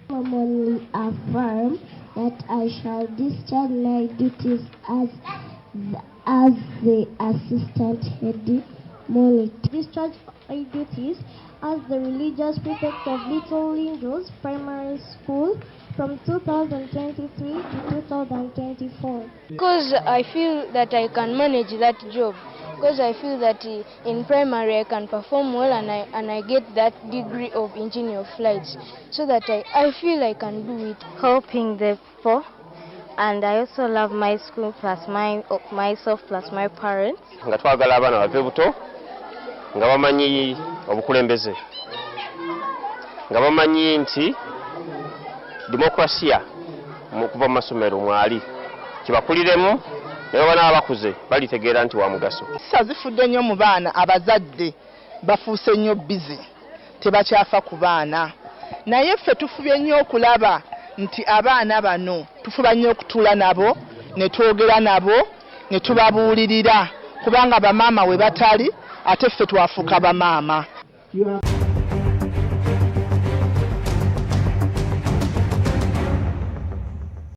Solemnly affirm that I shall discharge my duties as the assistant head monitor. Discharge my duties as the religious prefect of Little Lingos Primary School from 2023 to 2024. Because I feel that I can manage that job. Because I feel that in primary I can perform well and I get that degree of engineer of flights. So that I feel I can do it. Helping the poor. And I also love my school plus myself plus my parents. Nga twagala abaana bave buto nga bamanyi obukulembeze nga bamanyi nti demokrasia kuva mu masomero mwali kibakuliremu naye bana abakuze balitegeera nti wa mugaso. Zifudde nnyo mu baana abazadde bafuuse nnyo bizi tebakyafa ku baana naye ffe tufubye nnyo okulaba nti abaana bano tufuba nnyo okutuula nabo ne twogera nabo ne tubabuulirira kubanga bamaama we batali ate ffe twafuuka bamaama.